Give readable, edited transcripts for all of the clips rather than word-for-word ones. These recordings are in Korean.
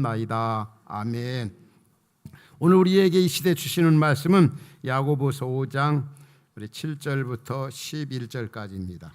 기도하옵나이다. 아멘. 오늘 우리에게 이 시대 주시는 말씀은 야고보서 5장 7절부터 11절까지입니다.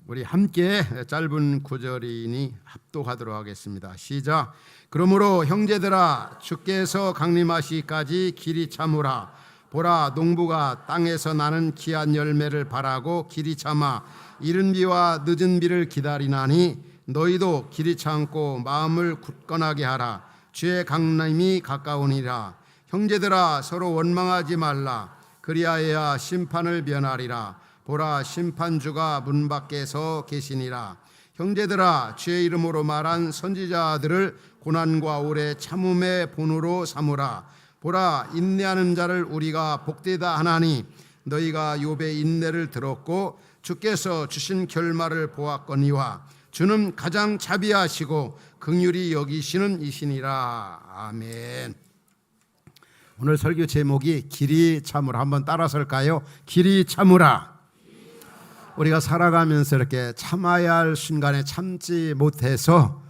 우리 함께 짧은 구절이니 합독하도록 하겠습니다. 시작. 그러므로 형제들아, 주께서 강림하시기까지 길이 참으라. 보라, 농부가 땅에서 나는 귀한 열매를 바라고 길이 참아 이른 비와 늦은 비를 기다리나니 너희도 길이 참고 마음을 굳건하게 하라. 주의 강림이 가까우니라. 형제들아, 서로 원망하지 말라. 그리하여야 심판을 면하리라. 보라, 심판주가 문 밖에서 계시니라. 형제들아, 주의 이름으로 말한 선지자들을 고난과 오래 참음의 본으로 삼으라. 보라, 인내하는 자를 우리가 복되다 하나니 너희가 욥의 인내를 들었고 주께서 주신 결말을 보았거니와 주는 가장 자비하시고 긍휼히 여기시는 이시니라. 아멘. 오늘 설교 제목이 길이 참으라. 한번 따라설까요? 길이 참으라. 우리가 살아가면서 이렇게 참아야 할 순간에 참지 못해서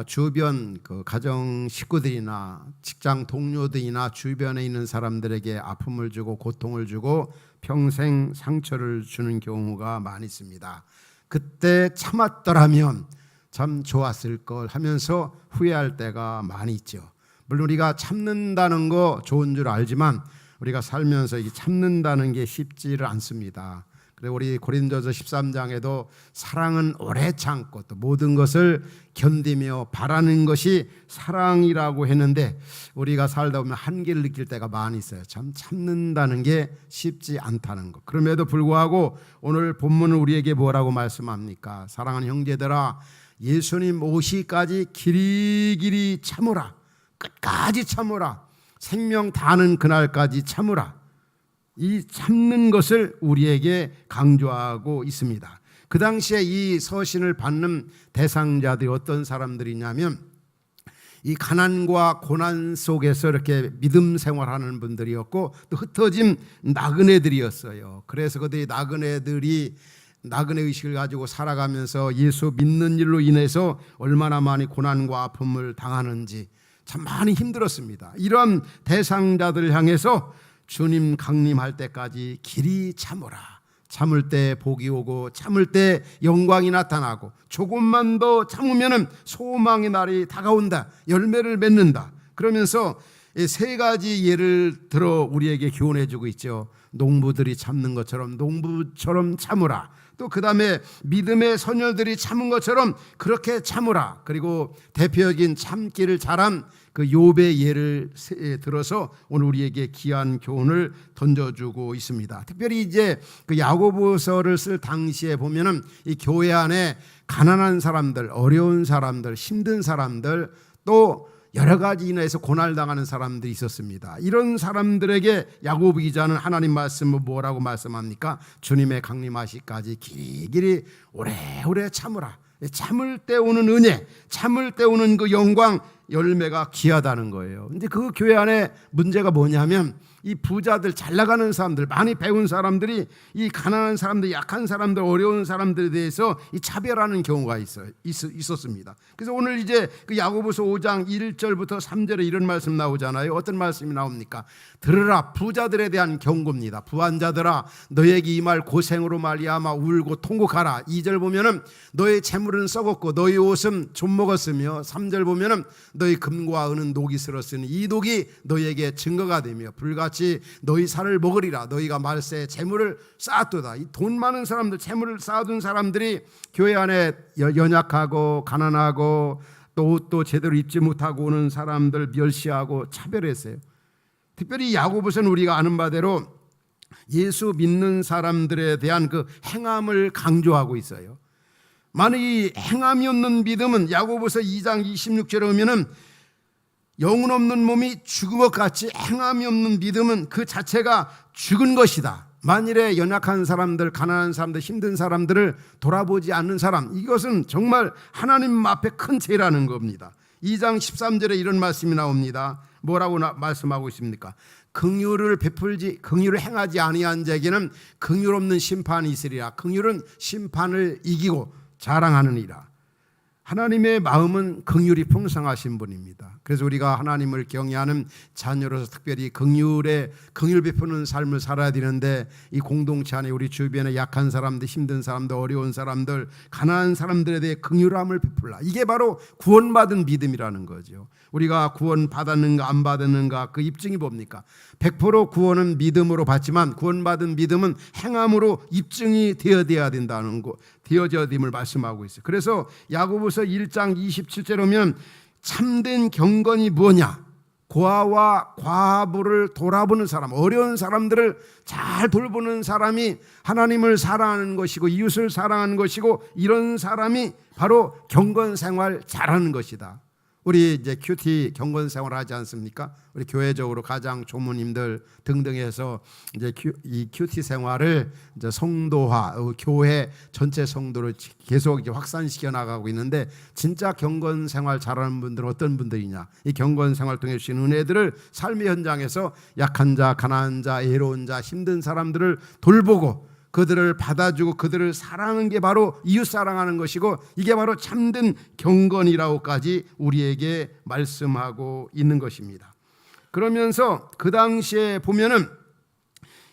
주변 가정 식구들이나 직장 동료들이나 주변에 있는 사람들에게 아픔을 주고 고통을 주고 평생 상처를 주는 경우가 많이 있습니다. 그때 참았더라면 참 좋았을 걸 하면서 후회할 때가 많이 있죠. 물론 우리가 참는다는 거 좋은 줄 알지만 우리가 살면서 이게 참는다는 게 쉽지를 않습니다. 그래서 우리 고린도서 13장에도 사랑은 오래 참고 또 모든 것을 견디며 바라는 것이 사랑이라고 했는데 우리가 살다 보면 한계를 느낄 때가 많이 있어요. 참 참는다는 게 쉽지 않다는 것. 그럼에도 불구하고 오늘 본문은 우리에게 뭐라고 말씀합니까? 사랑하는 형제들아, 예수님 오시기까지 길이 참으라. 끝까지 참으라. 생명 다하는 그날까지 참으라. 이 참는 것을 우리에게 강조하고 있습니다. 그 당시에 이 서신을 받는 대상자들이 어떤 사람들이냐면 이 가난과 고난 속에서 이렇게 믿음 생활하는 분들이었고 또 흩어진 나그네들이었어요. 그래서 그들이 나그네 의식을 가지고 살아가면서 예수 믿는 일로 인해서 얼마나 많이 고난과 아픔을 당하는지 참 많이 힘들었습니다. 이런 대상자들을 향해서 주님 강림할 때까지 길이 참으라. 참을 때 복이 오고 참을 때 영광이 나타나고 조금만 더 참으면 소망의 날이 다가온다. 열매를 맺는다. 그러면서 세 가지 예를 들어 우리에게 교훈해 주고 있죠. 농부들이 참는 것처럼 농부처럼 참으라. 또 그 다음에 믿음의 소녀들이 참은 것처럼 그렇게 참으라. 그리고 대표적인 참기를 잘한 그 욥의 예를 들어서 오늘 우리에게 귀한 교훈을 던져주고 있습니다. 특별히 이제 그 야고보서를 쓸 당시에 보면은 이 교회 안에 가난한 사람들, 어려운 사람들, 힘든 사람들 또 여러 가지 인해서 고난당하는 사람들이 있었습니다. 이런 사람들에게 야고보 기자는 하나님 말씀을 뭐라고 말씀합니까? 주님의 강림하시기까지 길이 오래오래 참으라. 참을 때 오는 은혜, 참을 때 오는 그 영광, 열매가 귀하다는 거예요. 근데 그 교회 안에 문제가 뭐냐면 이 부자들, 잘 나가는 사람들, 많이 배운 사람들이 이 가난한 사람들, 약한 사람들, 어려운 사람들에 대해서 이 차별하는 경우가 있었습니다. 그래서 오늘 이제 그 야고보서 5장 1절부터 3절에 이런 말씀 나오잖아요. 어떤 말씀이 나옵니까? 들으라, 부자들에 대한 경고입니다. 부한자들아, 너에게 이 말 고생으로 말미암아 울고 통곡하라. 2절 보면은 너의 재물은 썩었고 너의 옷은 좀 먹었으며 3절 보면은 너의 금과 은은 녹이 슬었으니 이 녹이 너에게 증거가 되며 불같이 너희 살을 먹으리라. 너희가 말세에 재물을 쌓았도다. 이 돈 많은 사람들, 재물을 쌓아둔 사람들이 교회 안에 연약하고 가난하고 또 옷도 제대로 입지 못하고 오는 사람들 멸시하고 차별했어요. 특별히 야고보서는 우리가 아는 바대로 예수 믿는 사람들에 대한 그 행함을 강조하고 있어요. 만약 이 행함이 없는 믿음은 야고보서 2장 26절에 보면은 영혼 없는 몸이 죽은 것 같이 행함이 없는 믿음은 그 자체가 죽은 것이다. 만일에 연약한 사람들, 가난한 사람들, 힘든 사람들을 돌아보지 않는 사람, 이것은 정말 하나님 앞에 큰 죄라는 겁니다. 2장 13절에 이런 말씀이 나옵니다. 뭐라고 말씀하고 있습니까? 긍휼을 행하지 아니한 자에게는 긍휼 없는 심판이 있으리라. 긍휼은 심판을 이기고 자랑하느니라. 하나님의 마음은 긍휼이 풍성하신 분입니다. 그래서 우리가 하나님을 경외하는 자녀로서 특별히 긍휼 베푸는 삶을 살아야 되는데, 이 공동체 안에 우리 주변에 약한 사람들, 힘든 사람들, 어려운 사람들, 가난한 사람들에 대해 긍휼함을 베풀라. 이게 바로 구원받은 믿음이라는 거죠. 우리가 구원 받았는가 안 받았는가 그 입증이 뭡니까? 100% 구원은 믿음으로 받지만 구원받은 믿음은 행함으로 입증이 되어야 된다는 거, 되어져야 됨을 말씀하고 있어요. 그래서 야고보서 1장 27절에 오면 참된 경건이 뭐냐? 고아와 과부를 돌아보는 사람, 어려운 사람들을 잘 돌보는 사람이 하나님을 사랑하는 것이고 이웃을 사랑하는 것이고, 이런 사람이 바로 경건 생활 잘하는 것이다. 우리 이제 큐티 경건 생활 하지 않습니까? 우리 교회적으로 가장 조무님들 등등 해서 이제 이 큐티 생활을 이제 성도화, 교회 전체 성도를 계속 이제 확산시켜 나가고 있는데, 진짜 경건 생활 잘하는 분들은 어떤 분들이냐? 이 경건 생활 통해 주신 은혜들을 삶의 현장에서 약한 자, 가난한 자, 애로운 자, 힘든 사람들을 돌보고 그들을 받아주고 그들을 사랑하는 게 바로 이웃 사랑하는 것이고, 이게 바로 참된 경건이라고까지 우리에게 말씀하고 있는 것입니다. 그러면서 그 당시에 보면은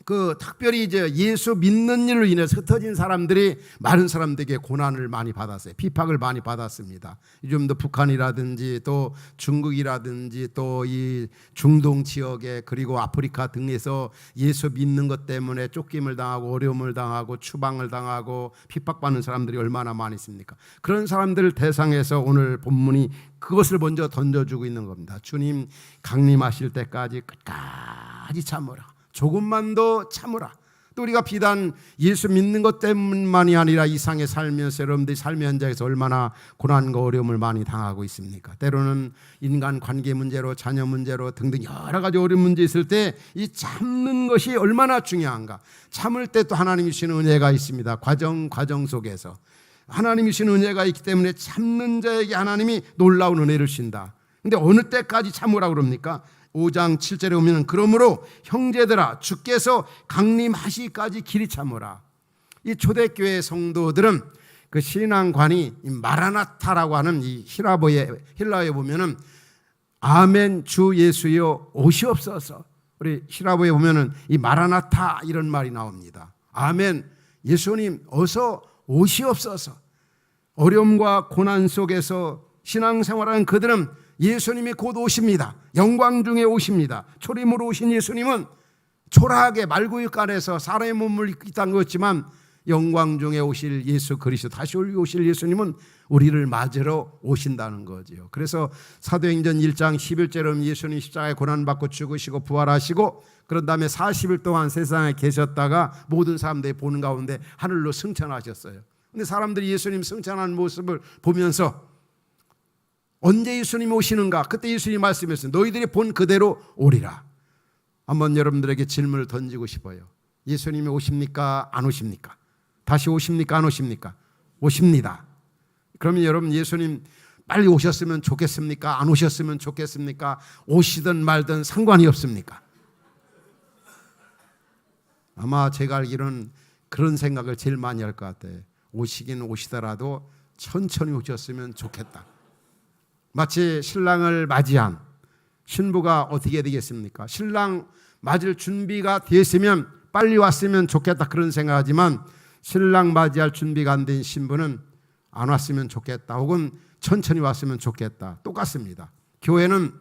그 특별히 이제 예수 믿는 일로 인해서 흩어진 사람들이 많은 사람들에게 고난을 많이 받았어요. 비박을 많이 받았습니다. 요즘도 북한이라든지 또 중국이라든지 또 이 중동 지역에, 그리고 아프리카 등에서 예수 믿는 것 때문에 쫓김을 당하고 어려움을 당하고 추방을 당하고 핍박받는 사람들이 얼마나 많이 있습니까? 그런 사람들을 대상해서 오늘 본문이 그것을 먼저 던져주고 있는 겁니다. 주님 강림하실 때까지 끝까지 참으라. 조금만 더 참으라. 또 우리가 비단 예수 믿는 것 때문만이 아니라 이 상에 살면서 여러분들이 삶의 현장에서 얼마나 고난과 어려움을 많이 당하고 있습니까? 때로는 인간 관계 문제로, 자녀 문제로 등등 여러 가지 어려운 문제 있을 때 이 참는 것이 얼마나 중요한가. 참을 때 또 하나님이 주시는 은혜가 있습니다. 과정 속에서 하나님이 주시는 은혜가 있기 때문에 참는 자에게 하나님이 놀라운 은혜를 주신다. 근데 어느 때까지 참으라고 그럽니까? 5장 7절에 오면 그러므로 형제들아 주께서 강림하시기까지 길이 참으라. 이 초대교회 성도들은 그 신앙관이 마라나타라고 하는 이 힐라어에 보면은 아멘 주 예수여 오시옵소서. 우리 힐라어에 보면은 이 마라나타 이런 말이 나옵니다. 아멘 예수님 어서 오시옵소서. 어려움과 고난 속에서 신앙생활하는 그들은 예수님이 곧 오십니다. 영광 중에 오십니다. 초림으로 오신 예수님은 초라하게 말구육간에서 사람의 몸을 입던 것이지만 영광 중에 오실 예수 그리스도, 다시 오실 예수님은 우리를 맞으러 오신다는 거죠. 그래서 사도행전 1장 11절에 예수님 십자가에 고난받고 죽으시고 부활하시고 그런 다음에 40일 동안 세상에 계셨다가 모든 사람들이 보는 가운데 하늘로 승천하셨어요. 근데 사람들이 예수님 승천하는 모습을 보면서 언제 예수님이 오시는가? 그때 예수님이 말씀했어요. 너희들이 본 그대로 오리라. 한번 여러분들에게 질문을 던지고 싶어요. 예수님이 오십니까? 안 오십니까? 다시 오십니까? 안 오십니까? 오십니다. 그러면 여러분 예수님 빨리 오셨으면 좋겠습니까? 안 오셨으면 좋겠습니까? 오시든 말든 상관이 없습니까? 아마 제가 알기로는 그런 생각을 제일 많이 할 것 같아요. 오시긴 오시더라도 천천히 오셨으면 좋겠다. 마치 신랑을 맞이한 신부가 어떻게 되겠습니까? 신랑 맞을 준비가 됐으면 빨리 왔으면 좋겠다 그런 생각하지만, 신랑 맞이할 준비가 안 된 신부는 안 왔으면 좋겠다 혹은 천천히 왔으면 좋겠다. 똑같습니다. 교회는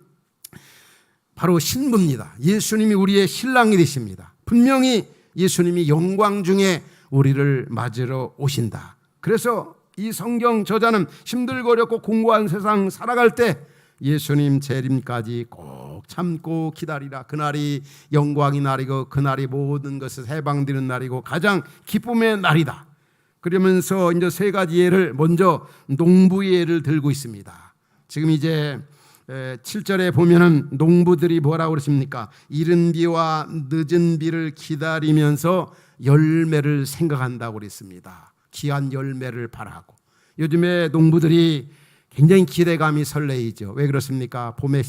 바로 신부입니다. 예수님이 우리의 신랑이 되십니다. 분명히 예수님이 영광 중에 우리를 맞으러 오신다. 그래서 이 성경 저자는 힘들고 어렵고 공고한 세상 살아갈 때 예수님 재림까지 꼭 참고 기다리라. 그날이 영광의 날이고 그날이 모든 것을 해방되는 날이고 가장 기쁨의 날이다. 그러면서 이제 세 가지 예를, 먼저 농부의 예를 들고 있습니다. 지금 이제 7절에 보면은 농부들이 뭐라고 그러십니까? 이른 비와 늦은 비를 기다리면서 열매를 생각한다고 그랬습니다. 귀한 열매를 바라고. 요즘에 농부들이 굉장히 기대감이 설레이죠. 왜 그렇습니까? 봄에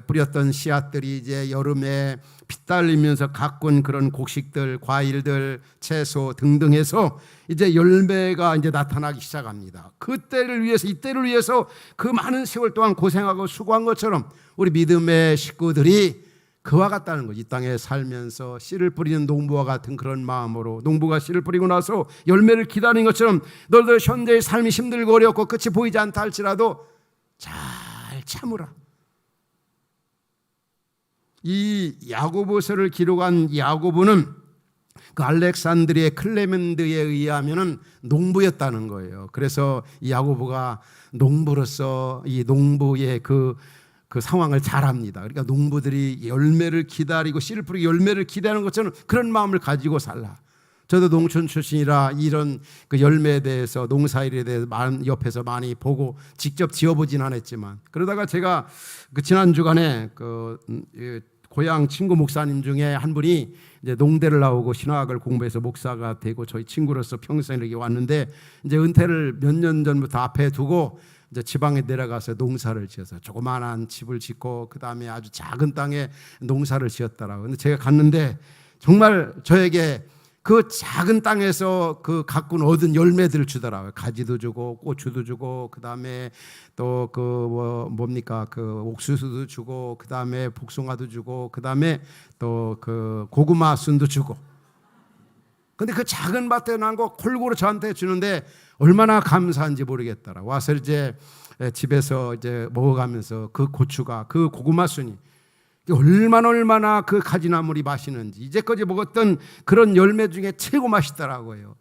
뿌렸던 씨앗들이 이제 여름에 빛달리면서 가꾼 그런 곡식들, 과일들, 채소 등등 해서 이제 열매가 이제 나타나기 시작합니다. 그때를 위해서, 이때를 위해서 그 많은 세월 동안 고생하고 수고한 것처럼 우리 믿음의 식구들이 그와 같다는 거지. 이 땅에 살면서 씨를 뿌리는 농부와 같은 그런 마음으로, 농부가 씨를 뿌리고 나서 열매를 기다리는 것처럼 너희들 현재의 삶이 힘들고 어렵고 끝이 보이지 않다 할지라도 잘 참으라. 이 야고보서를 기록한 야고보는 그 알렉산드리아 클레멘드에 의하면은 농부였다는 거예요. 그래서 이 야고보가 농부로서 이 농부의 그 상황을 잘 압니다. 그러니까 농부들이 열매를 기다리고 씨를 뿌리고 열매를 기다리는 것처럼 그런 마음을 가지고 살라. 저도 농촌 출신이라 이런 그 열매에 대해서, 농사일에 대해서 옆에서 많이 보고 직접 지어보진 않았지만, 그러다가 제가 그 지난 주간에 그 고향 친구 목사님 중에 한 분이 이제 농대를 나오고 신학을 공부해서 목사가 되고 저희 친구로서 평생 이렇게 왔는데, 이제 은퇴를 몇 년 전부터 앞에 두고 이제 지방에 내려가서 농사를 지어서 조그마한 집을 짓고 그 다음에 아주 작은 땅에 농사를 지었더라고요. 근데 제가 갔는데 정말 저에게 그 작은 땅에서 그 가꾼 얻은 열매들을 주더라고요. 가지도 주고 고추도 주고 그 다음에 또 그 뭡니까 그 옥수수도 주고 그 다음에 복숭아도 주고 그 다음에 또 그 고구마 순도 주고. 근데 그 작은 밭에 난 거 골고루 저한테 주는데 얼마나 감사한지 모르겠더라. 와서 이제 집에서 이제 먹어가면서 그 고추가, 그 고구마 순이 얼마나 그 가지나물이 맛있는지, 이제까지 먹었던 그런 열매 중에 최고 맛있더라고요.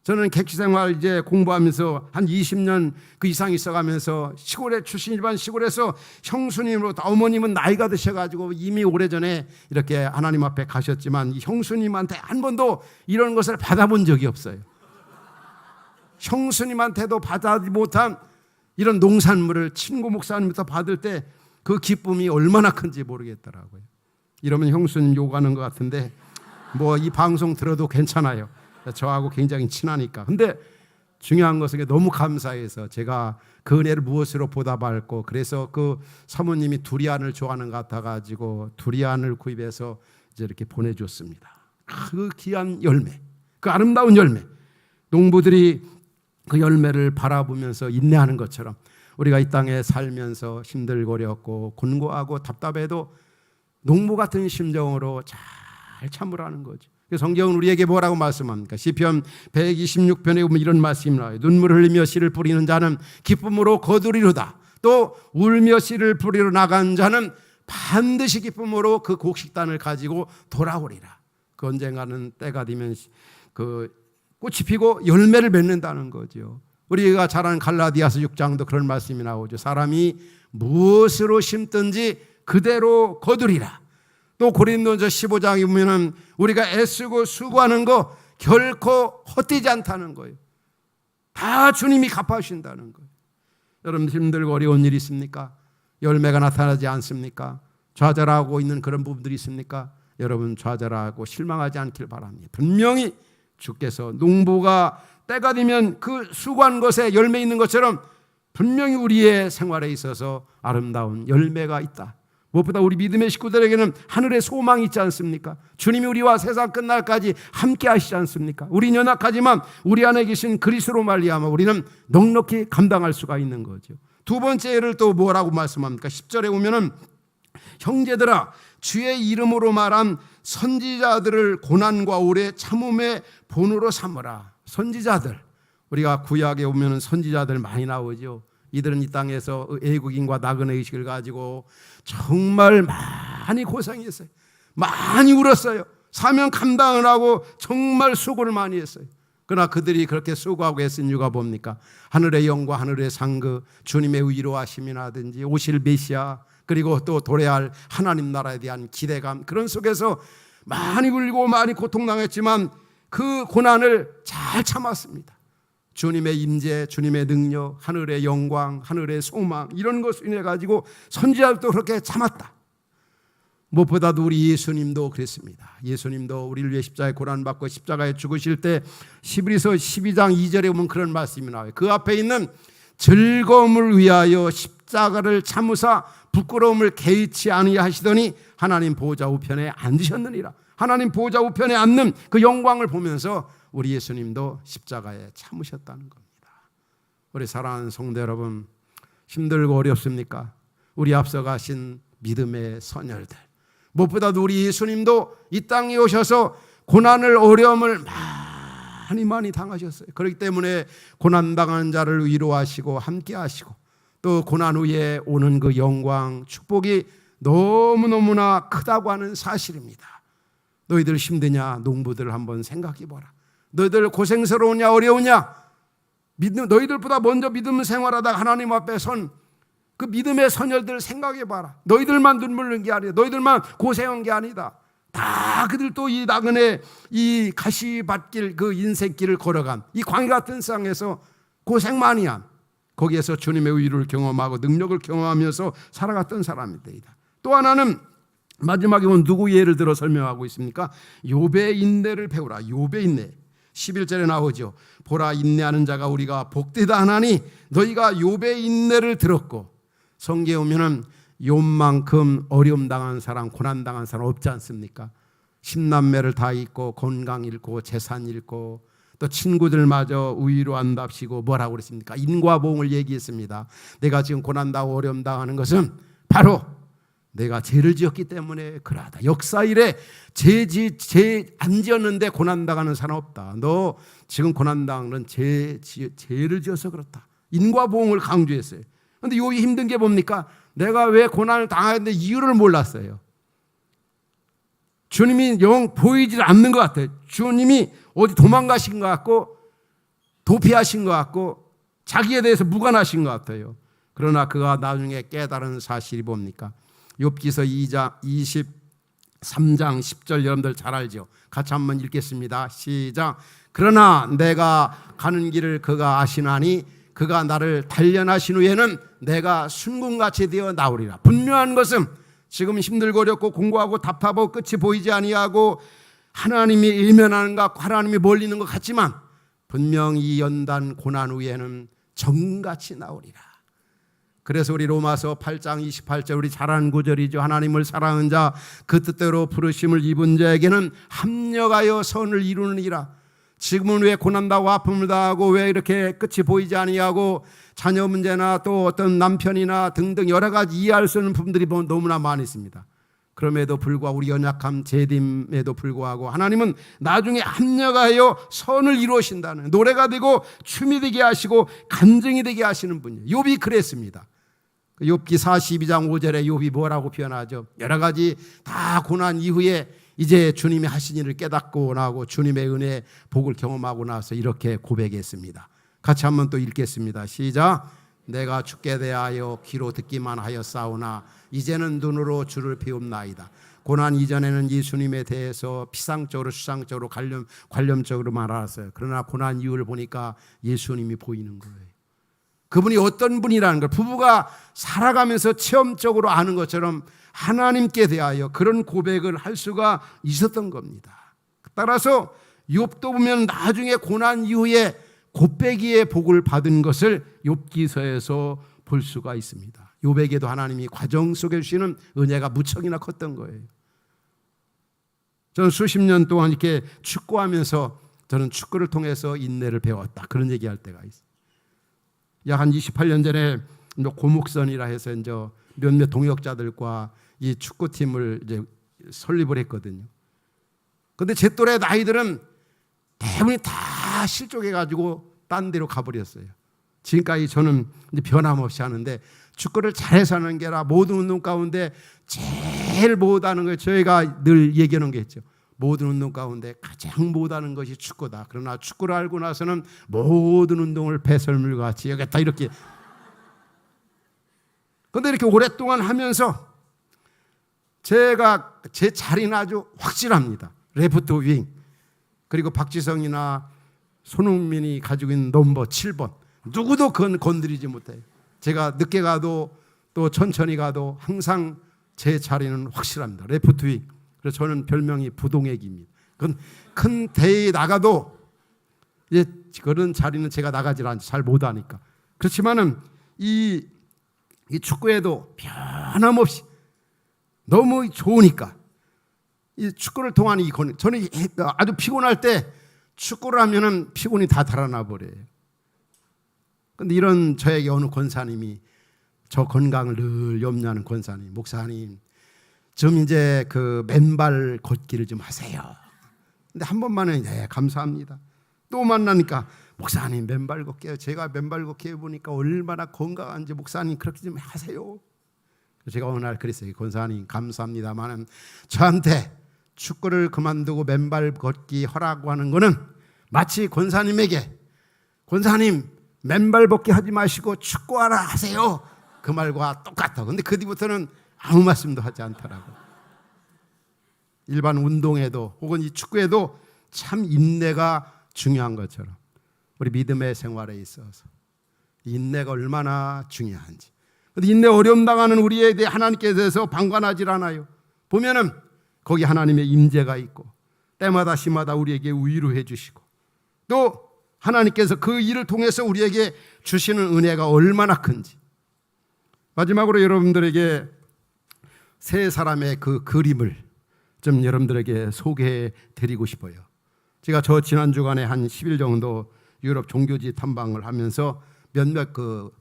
저는 객지생활 이제 공부하면서 한 20년 그 이상 있어가면서 시골에 출신, 일반 시골에서 형수님으로, 어머님은 나이가 드셔가지고 이미 오래전에 이렇게 하나님 앞에 가셨지만 형수님한테 한 번도 이런 것을 받아본 적이 없어요. 형수님한테도 받아지 못한 이런 농산물을 친구 목사님부터 받을 때 그 기쁨이 얼마나 큰지 모르겠더라고요. 이러면 형수님 욕하는 것 같은데 뭐 이 방송 들어도 괜찮아요. 저하고 굉장히 친하니까. 근데 중요한 것은 너무 감사해서 제가 그 은혜를 무엇으로 보답할고, 그래서 그 사모님이 두리안을 좋아하는 것 같아가지고 두리안을 구입해서 이제 이렇게 보내줬습니다. 그 귀한 열매, 그 아름다운 열매, 농부들이 그 열매를 바라보면서 인내하는 것처럼 우리가 이 땅에 살면서 힘들고 어렵고 곤고하고 답답해도 농부 같은 심정으로 잘 참으라는 거죠. 성경은 우리에게 뭐라고 말씀합니까? 시편 126편에 보면 이런 말씀이 나와요. 눈물 흘리며 씨를 뿌리는 자는 기쁨으로 거두리로다. 또 울며 씨를 뿌리러 나간 자는 반드시 기쁨으로 그 곡식단을 가지고 돌아오리라. 그 언젠가는 때가 되면 그 꽃이 피고 열매를 맺는다는 거죠. 우리가 잘 아는 갈라디아서 6장도 그런 말씀이 나오죠. 사람이 무엇으로 심든지 그대로 거두리라. 또 고린도전서 15장에 보면은 우리가 애쓰고 수고하는 거 결코 헛되지 않다는 거예요. 다 주님이 갚아주신다는 거예요. 여러분 힘들고 어려운 일이 있습니까? 열매가 나타나지 않습니까? 좌절하고 있는 그런 부분들이 있습니까? 여러분 좌절하고 실망하지 않길 바랍니다. 분명히 주께서 농부가 때가 되면 그 수고한 것에 열매 있는 것처럼 분명히 우리의 생활에 있어서 아름다운 열매가 있다. 무엇보다 우리 믿음의 식구들에게는 하늘의 소망이 있지 않습니까? 주님이 우리와 세상 끝날까지 함께 하시지 않습니까? 우리는 연약하지만 우리 안에 계신 그리스도로 말미암아 우리는 넉넉히 감당할 수가 있는 거죠. 두 번째를 또 뭐라고 말씀합니까? 10절에 보면은 형제들아 주의 이름으로 말한 선지자들을 고난과 오래 참음의 본으로 삼으라. 선지자들, 우리가 구약에 오면은 선지자들 많이 나오죠. 이들은 이 땅에서 애국인과 나그네 의식을 가지고 정말 많이 고생했어요. 많이 울었어요. 사명 감당을 하고 정말 수고를 많이 했어요. 그러나 그들이 그렇게 수고하고 애쓴 이유가 뭡니까? 하늘의 영과 하늘의 상그, 주님의 위로하심이라든지 오실 메시아, 그리고 또 도래할 하나님 나라에 대한 기대감, 그런 속에서 많이 울고 많이 고통당했지만 그 고난을 잘 참았습니다. 주님의 임재, 주님의 능력, 하늘의 영광, 하늘의 소망, 이런 것을 인해 가지고 선지자들도 그렇게 참았다. 무엇보다도 우리 예수님도 그랬습니다. 예수님도 우리를 위해 십자가에 고난받고 십자가에 죽으실 때 히브리서 12장 2절에 보면 그런 말씀이 나와요. 그 앞에 있는 즐거움을 위하여 십자가를 참으사 부끄러움을 개의치 아니하시더니 하나님 보좌 우편에 앉으셨느니라. 하나님 보좌 우편에 앉는 그 영광을 보면서 우리 예수님도 십자가에 참으셨다는 겁니다. 우리 사랑하는 성도 여러분, 힘들고 어렵습니까? 우리 앞서 가신 믿음의 선열들, 무엇보다도 우리 예수님도 이 땅에 오셔서 고난을 어려움을 많이 당하셨어요. 그렇기 때문에 고난당하는 자를 위로하시고 함께하시고 또 고난 후에 오는 그 영광, 축복이 너무너무나 크다고 하는 사실입니다. 너희들 힘드냐? 농부들 한번 생각해보라. 너희들 고생스러우냐? 어려우냐? 너희들보다 먼저 믿음 생활하다가 하나님 앞에 선 그 믿음의 선열들 생각해봐라. 너희들만 눈물 흘린 게 아니다. 너희들만 고생한 게 아니다. 다 그들도 이 나그네 이 가시밭길 그 인생길을 걸어간 이 광야 같은 세상에서 고생 많이 한, 거기에서 주님의 위로를 경험하고 능력을 경험하면서 살아갔던 사람입니다. 또 하나는 마지막에 누구 예를 들어 설명하고 있습니까? 욥의 인내를 배우라. 욥의 인내. 11절에 나오죠. 보라, 인내하는 자가 우리가 복되다 하나니 너희가 욥의 인내를 들었고. 성경에 오면은 욥만큼 어려움 당한 사람, 고난 당한 사람 없지 않습니까? 10남매를 다 잃고 건강 잃고 재산 잃고 또 친구들마저 위로한답시고 뭐라고 그랬습니까? 인과보응을 얘기했습니다. 내가 지금 고난당하고 어려움 당하는 것은 바로 내가 죄를 지었기 때문에 그러하다. 역사 이래 죄 안 지었는데 고난당하는 사람 없다. 너 지금 고난당하는 죄를 지어서 그렇다. 인과보응을 강조했어요. 그런데 욥이 힘든 게 뭡니까? 내가 왜 고난을 당하는데 이유를 몰랐어요. 주님이 영 보이질 않는 것 같아요. 주님이 어디 도망가신 것 같고 도피하신 것 같고 자기에 대해서 무관하신 것 같아요. 그러나 그가 나중에 깨달은 사실이 뭡니까? 욥기서 2장 23장 10절 여러분들 잘 알죠? 같이 한번 읽겠습니다. 시작. 그러나 내가 가는 길을 그가 아시나니 그가 나를 단련하신 후에는 내가 순금같이 되어 나오리라. 분명한 것은 지금 힘들고 어렵고 공고하고 답답하고 끝이 보이지 아니하고 하나님이 일면하는 것 같고 하나님이 멀리 있는 것 같지만 분명히 이 연단 고난 후에는 정같이 나오리라. 그래서 우리 로마서 8장 28절 우리 잘 아는 구절이죠. 하나님을 사랑하는 자 그 뜻대로 부르심을 입은 자에게는 합력하여 선을 이루느니라. 지금은 왜 고난당하고 아픔을 당하고 왜 이렇게 끝이 보이지 아니하고 자녀 문제나 또 어떤 남편이나 등등 여러 가지 이해할 수 없는 부분들이 너무나 많이 있습니다. 그럼에도 불구하고 우리 연약함 재림에도 불구하고 하나님은 나중에 합력하여 선을 이루신다는, 노래가 되고 춤이 되게 하시고 간증이 되게 하시는 분이에요. 욥이 그랬습니다. 욥기 42장 5절에 욥이 뭐라고 표현하죠? 여러 가지 다 고난 이후에 이제 주님이 하신 일을 깨닫고 나고 주님의 은혜 복을 경험하고 나서 이렇게 고백했습니다. 같이 한번 또 읽겠습니다. 시작. 내가 주께 대하여 귀로 듣기만 하였사오나 이제는 눈으로 주를 배움나이다. 고난 이전에는 예수님에 대해서 피상적으로 수상적으로 관념적으로만 알았어요. 그러나 고난 이유를 보니까 예수님이 보이는 거예요. 그분이 어떤 분이라는 걸 부부가 살아가면서 체험적으로 아는 것처럼 하나님께 대하여 그런 고백을 할 수가 있었던 겁니다. 따라서 욥도 보면 나중에 고난 이후에 곱배기의 복을 받은 것을 욥기서에서 볼 수가 있습니다. 욥에게도 하나님이 과정 속에 주시는 은혜가 무척이나 컸던 거예요. 저는 수십 년 동안 이렇게 축구하면서 저는 축구를 통해서 인내를 배웠다, 그런 얘기할 때가 있어요. 약 한 28년 전에 고목선이라 해서 이제 몇몇 동역자들과 이 축구팀을 이제 설립을 했거든요. 그런데 제 또래 나이들은 대부분이 다 실족해가지고 딴 데로 가버렸어요. 지금까지 저는 이제 변함없이 하는데 축구를 잘해서 하는 게 아니라 모든 운동 가운데 제일 못하는 거 저희가 늘 얘기하는 게 있죠. 모든 운동 가운데 가장 못하는 것이 축구다. 그러나 축구를 알고 나서는 모든 운동을 배설물같이 여겼다 이렇게. 그런데 이렇게 오랫동안 하면서 제가 제 자리는 아주 확실합니다. 레프트 윙. 그리고 박지성이나 손흥민이 가지고 있는 넘버 7번 누구도 그건 건드리지 못해요. 제가 늦게 가도 또 천천히 가도 항상 제 자리는 확실합니다. 레프트 윙. 그래서 저는 별명이 부동액입니다. 그건 큰 대회에 나가도 이제 그런 자리는 제가 나가질 않죠. 잘 못하니까. 그렇지만은 이 축구에도 변함없이 너무 좋으니까 이 축구를 통한 저는 아주 피곤할 때 축구를 하면은 피곤이 다 달아나 버려요. 근데 이런 저에게 어느 권사님이 저 건강을 늘 염려하는 권사님, 목사님, 좀 이제 그 맨발 걷기를 좀 하세요. 근데 한 번만은 네, 감사합니다. 또 만나니까 목사님 맨발 걷기요. 제가 맨발 걷기 해보니까 얼마나 건강한지 목사님 그렇게 좀 하세요. 제가 어느 날 그랬어요. 권사님 감사합니다만은 저한테 축구를 그만두고 맨발 걷기 허락하는 거는 마치 권사님에게 권사님 맨발 걷기 하지 마시고 축구하라 하세요. 그 말과 똑같아. 근데 그 뒤부터는 아무 말씀도 하지 않더라고. 일반 운동에도 혹은 이 축구에도 참 인내가 중요한 것처럼 우리 믿음의 생활에 있어서 인내가 얼마나 중요한지. 근데 인내 어려움 당하는 우리에 대해 하나님께서 방관하지 않아요. 보면은 거기 하나님의 임재가 있고 때마다 시마다 우리에게 위로해 주시고 또 하나님께서 그 일을 통해서 우리에게 주시는 은혜가 얼마나 큰지. 마지막으로 여러분들에게 세 사람의 그 그림을 좀 여러분들에게 소개해 드리고 싶어요. 제가 저 지난 주간에 한 10일 정도 유럽 종교지 탐방을 하면서 몇몇 그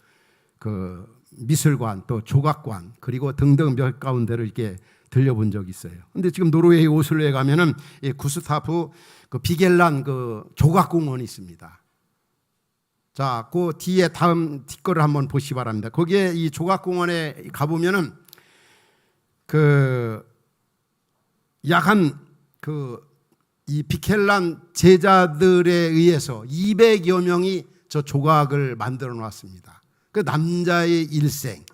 미술관 또 조각관 그리고 등등 몇 가운데를 이렇게 들려본 적이 있어요. 근데 지금 노르웨이 오슬로에 가면은 구스타프 그 비겔란 그 조각공원이 있습니다. 자, 그 뒤에 다음 뒷거를 한번 보시기 바랍니다. 거기에 이 조각공원에 가보면은 그 약한 이 비켈란 제자들에 의해서 200여 명이 저 조각을 만들어 놨습니다. 그 남자의 일생,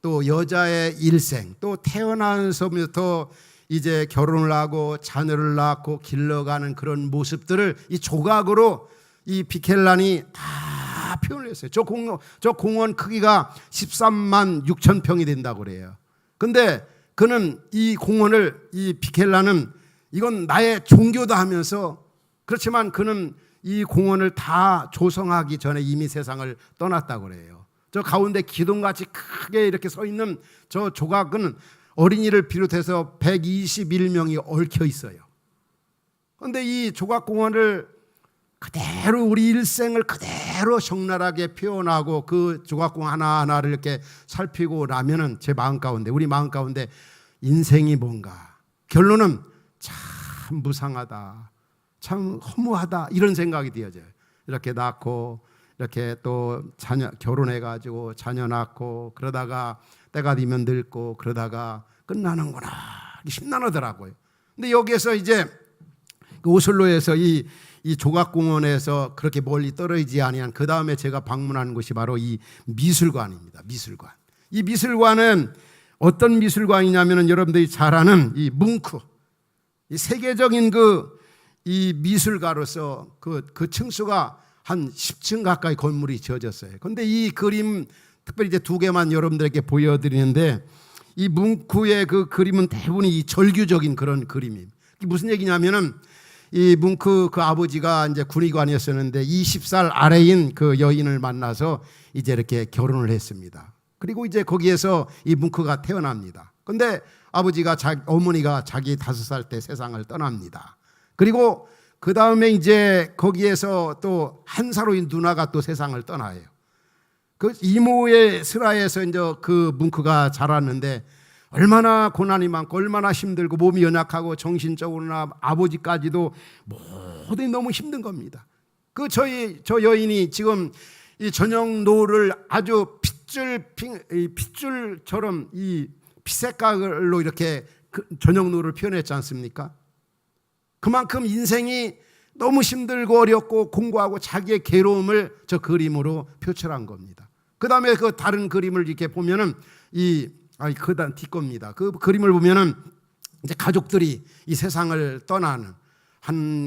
또 여자의 일생, 또 태어나서부터 이제 결혼을 하고 자녀를 낳고 길러가는 그런 모습들을 이 조각으로 이 비켈란이 다 표현을 했어요. 저 공원 크기가 13만 6천 평이 된다고 그래요. 근데 그는 이 공원을 이 비켈란은 이건 나의 종교다 하면서 그렇지만 그는 이 공원을 다 조성하기 전에 이미 세상을 떠났다고 그래요. 저 가운데 기둥같이 크게 이렇게 서 있는 저 조각은 어린이를 비롯해서 121명이 얽혀 있어요. 그런데 이 조각공원을 그대로 우리 일생을 그대로 적나라하게 표현하고 그 조각공 하나하나를 이렇게 살피고 나면은 제 마음 가운데 우리 마음 가운데 인생이 뭔가 결론은 참 무상하다, 참 허무하다 이런 생각이 들어져요. 이렇게 낳고 이렇게 또 자녀 결혼해가지고 자녀 낳고 그러다가 때가 되면 늙고 그러다가 끝나는구나 심란하더라고요. 근데 여기에서 이제 그 오슬로에서 이 조각공원에서 그렇게 멀리 떨어지지 아니한 그 다음에 제가 방문한 곳이 바로 이 미술관입니다. 미술관. 이 미술관은 어떤 미술관이냐면은 여러분들이 잘 아는 이 뭉크, 이 세계적인 이 미술가로서 그 층수가 한 10층 가까이 건물이 지어졌어요. 그런데 이 그림 특별히 이제 두 개만 여러분들에게 보여드리는데 이 뭉크의 그 그림은 대부분이 이 절규적인 그런 그림입니다. 이게 무슨 얘기냐면은 이 뭉크 그 아버지가 이제 군의관이었었는데 20살 아래인 그 여인을 만나서 이제 이렇게 결혼을 했습니다. 그리고 이제 거기에서 이 뭉크가 태어납니다. 근데 어머니가 자기 5살 때 세상을 떠납니다. 그리고 그 다음에 이제 거기에서 또 한 살로인 누나가 또 세상을 떠나요. 그 이모의 슬하에서 이제 그 뭉크가 자랐는데 얼마나 고난이 많고 얼마나 힘들고 몸이 연약하고 정신적으로나 아버지까지도 모두 너무 힘든 겁니다. 저 여인이 지금 이 저녁노를 아주 핏줄처럼 이 피색깔로 이렇게 저녁노를 표현했지 않습니까? 그만큼 인생이 너무 힘들고 어렵고 공부하고 자기의 괴로움을 저 그림으로 표출한 겁니다. 그 다음에 그 다른 그림을 이렇게 보면은 그 다음 뒷겁니다. 그 그림을 보면은 이제 가족들이 이 세상을 떠나는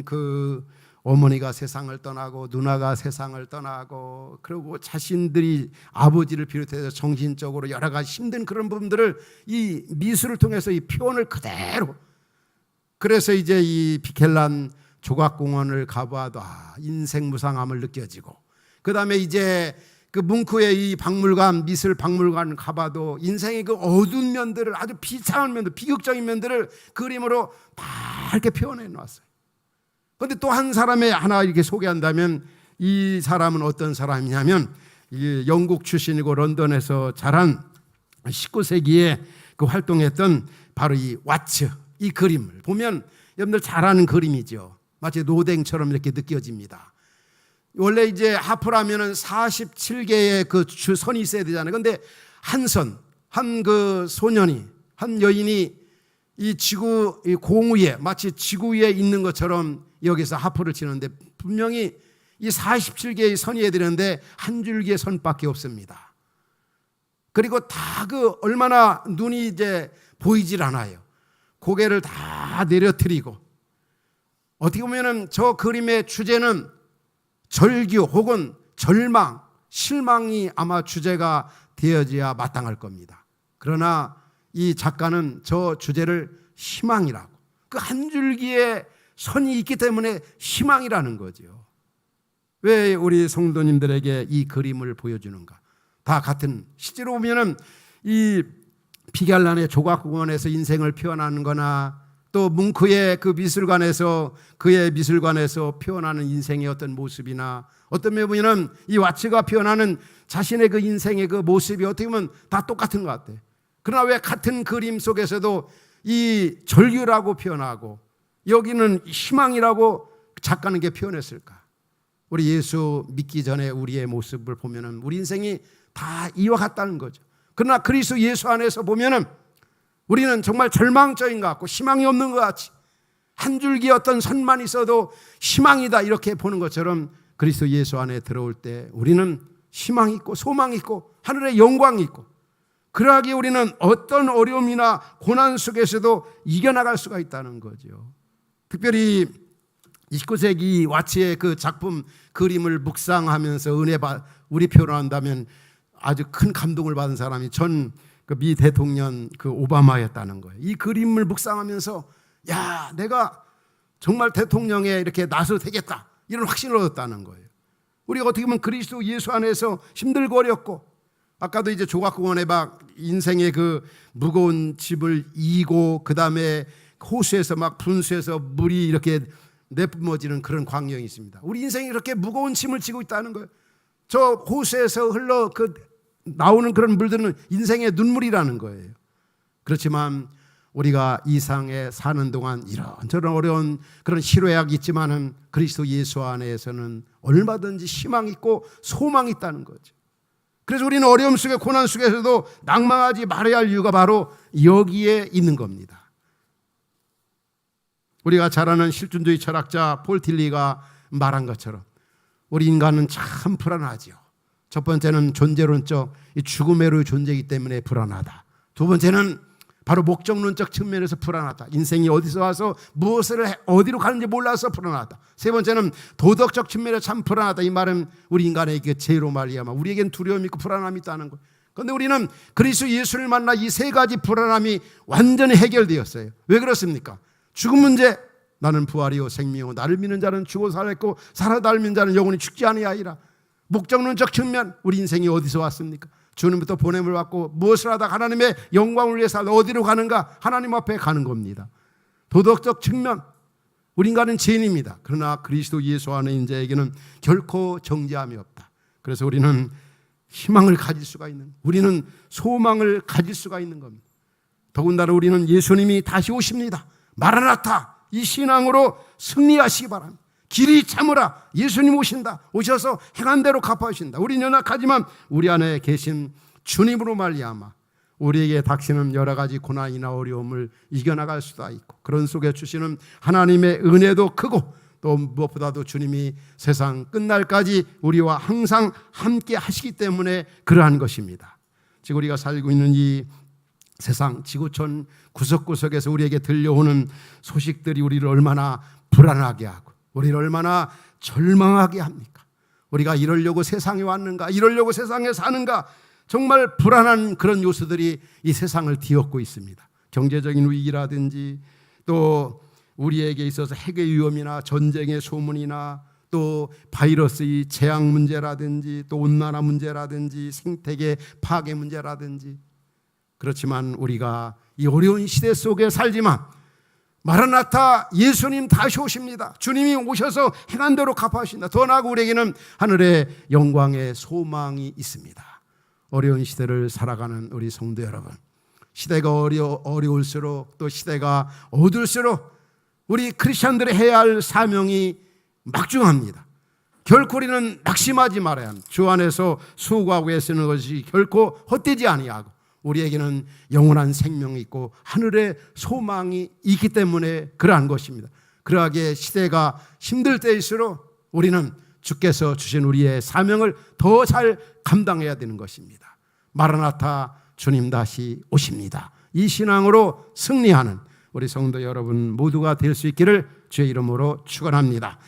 그 어머니가 세상을 떠나고 누나가 세상을 떠나고 그리고 자신들이 아버지를 비롯해서 정신적으로 여러 가지 힘든 그런 부분들을 이 미술을 통해서 이 표현을 그대로 그래서 이제 이 비켈란 조각공원을 가봐도 인생 무상함을 느껴지고 그 다음에 이제 그 뭉크의 이 박물관, 미술 박물관 가봐도 인생의 그 어두운 면들을, 아주 비참한 면들, 비극적인 면들을 그림으로 다 이렇게 표현해 놨어요. 그런데 또 한 사람의 하나 이렇게 소개한다면, 이 사람은 어떤 사람이냐면 영국 출신이고 런던에서 자란 19세기에 그 활동했던 바로 이 와츠, 이 그림을 보면 여러분들 잘 아는 그림이죠. 마치 노댕처럼 이렇게 느껴집니다. 원래 이제 하프라면은 47개의 그 주선이 있어야 되잖아요. 그런데 한 선, 한 그 소년이, 한 여인이 이 지구, 이 공위에, 마치 지구 위에 있는 것처럼 여기서 하프를 치는데, 분명히 이 47개의 선이 해야 되는데 한 줄기의 선밖에 없습니다. 그리고 다 그 얼마나 눈이 이제 보이질 않아요. 고개를 다 내려뜨리고, 어떻게 보면은 저 그림의 주제는 절규 혹은 절망, 실망이 아마 주제가 되어져야 마땅할 겁니다. 그러나 이 작가는 저 주제를 희망이라고, 그 한 줄기의 선이 있기 때문에 희망이라는 거죠. 왜 우리 성도님들에게 이 그림을 보여주는가? 다 같은, 실제로 보면은 이 피갈란의 조각공원에서 인생을 표현하는 거나, 또 뭉크의 그 미술관에서, 그의 미술관에서 표현하는 인생의 어떤 모습이나, 어떤 면에 보면 이 와츠가 표현하는 자신의 그 인생의 그 모습이 어떻게 보면 다 똑같은 것 같아요. 그러나 왜 같은 그림 속에서도 이 절규라고 표현하고 여기는 희망이라고 작가는 게 표현했을까? 우리 예수 믿기 전에 우리의 모습을 보면은 우리 인생이 다 이와 같다는 거죠. 그러나 그리스도 예수 안에서 보면은 우리는 정말 절망적인 것 같고 희망이 없는 것 같이, 한 줄기 어떤 선만 있어도 희망이다 이렇게 보는 것처럼, 그리스도 예수 안에 들어올 때 우리는 희망이 있고 소망이 있고 하늘의 영광이 있고, 그러하기에 우리는 어떤 어려움이나 고난 속에서도 이겨나갈 수가 있다는 거죠. 특별히 19세기 와츠의 그 작품 그림을 묵상하면서 우리 표현한다면 아주 큰 감동을 받은 사람이 전 그 미 대통령 그 오바마였다는 거예요. 이 그림을 묵상하면서 야, 내가 정말 대통령에 이렇게 나서도 되겠다, 이런 확신을 얻었다는 거예요. 우리가 어떻게 보면 그리스도 예수 안에서 힘들고 어렵고, 아까도 이제 조각공원에 막 인생의 그 무거운 짐을 이고, 그 다음에 호수에서 막 분수에서 물이 이렇게 내뿜어지는 그런 광경이 있습니다. 우리 인생이 이렇게 무거운 짐을 지고 있다는 거예요. 저 호수에서 흘러 나오는 그런 물들은 인생의 눈물이라는 거예요. 그렇지만 우리가 이 세상에 사는 동안 이런저런 어려운 그런 희로애락이 있지만은 그리스도 예수 안에서는 얼마든지 희망이 있고 소망이 있다는 거죠. 그래서 우리는 어려움 속에, 고난 속에서도 낭망하지 말아야 할 이유가 바로 여기에 있는 겁니다. 우리가 잘 아는 실존주의 철학자 폴 틸리가 말한 것처럼 우리 인간은 참 불안하죠. 첫 번째는 존재론적, 죽음의 존재이기 때문에 불안하다. 두 번째는 바로 목적론적 측면에서 불안하다. 인생이 어디서 와서 무엇을 어디로 가는지 몰라서 불안하다. 세 번째는 도덕적 측면에서 참 불안하다. 이 말은 우리 인간에게 죄로 말미암아 우리에겐 두려움이 있고 불안함이 있다는 거예요. 그런데 우리는 그리스도 예수를 만나 이 세 가지 불안함이 완전히 해결되었어요. 왜 그렇습니까? 죽음 문제, 나는 부활이요 생명이요 나를 믿는 자는 죽어 살았고 살아 믿는 자는 영원히 죽지 아니하리라. 목적론적 측면, 우리 인생이 어디서 왔습니까? 주님부터 보냄을 받고 무엇을 하다 하나님의 영광을 위해서 어디로 가는가? 하나님 앞에 가는 겁니다. 도덕적 측면, 우리 인간은 죄인입니다. 그러나 그리스도 예수 안에 있는 자에게는 결코 정죄함이 없다. 그래서 우리는 희망을 가질 수가 있는, 우리는 소망을 가질 수가 있는 겁니다. 더군다나 우리는 예수님이 다시 오십니다. 마라나타, 이 신앙으로 승리하시기 바랍니다. 길이 참으라, 예수님 오신다. 오셔서 행한 대로 갚아주신다. 우리는 연약하지만 우리 안에 계신 주님으로 말미암아 우리에게 닥치는 여러 가지 고난이나 어려움을 이겨나갈 수가 있고, 그런 속에 주시는 하나님의 은혜도 크고, 또 무엇보다도 주님이 세상 끝날까지 우리와 항상 함께 하시기 때문에 그러한 것입니다. 지금 우리가 살고 있는 이 세상 지구촌 구석구석에서 우리에게 들려오는 소식들이 우리를 얼마나 불안하게 하고 우리를 얼마나 절망하게 합니까? 우리가 이러려고 세상에 왔는가? 이러려고 세상에 사는가? 정말 불안한 그런 요소들이 이 세상을 뒤엎고 있습니다. 경제적인 위기라든지, 또 우리에게 있어서 핵의 위험이나 전쟁의 소문이나, 또 바이러스의 재앙 문제라든지 또 온난화 문제라든지 생태계 파괴 문제라든지, 그렇지만 우리가 이 어려운 시대 속에 살지만 마라나타, 예수님 다시 오십니다. 주님이 오셔서 행한 대로 갚아주신다. 더 나아가 우리에게는 하늘의 영광의 소망이 있습니다. 어려운 시대를 살아가는 우리 성도 여러분, 시대가 어려울수록 또 시대가 어두울수록 우리 크리스천들이 해야 할 사명이 막중합니다. 결코 우리는 낙심하지 말아야 합니다. 주 안에서 수고하고 애쓰는 것이 결코 헛되지 아니하고 우리에게는 영원한 생명이 있고 하늘의 소망이 있기 때문에 그러한 것입니다. 그러하기에 시대가 힘들 때일수록 우리는 주께서 주신 우리의 사명을 더 잘 감당해야 되는 것입니다. 마라나타, 주님 다시 오십니다. 이 신앙으로 승리하는 우리 성도 여러분 모두가 될 수 있기를 주의 이름으로 축원합니다.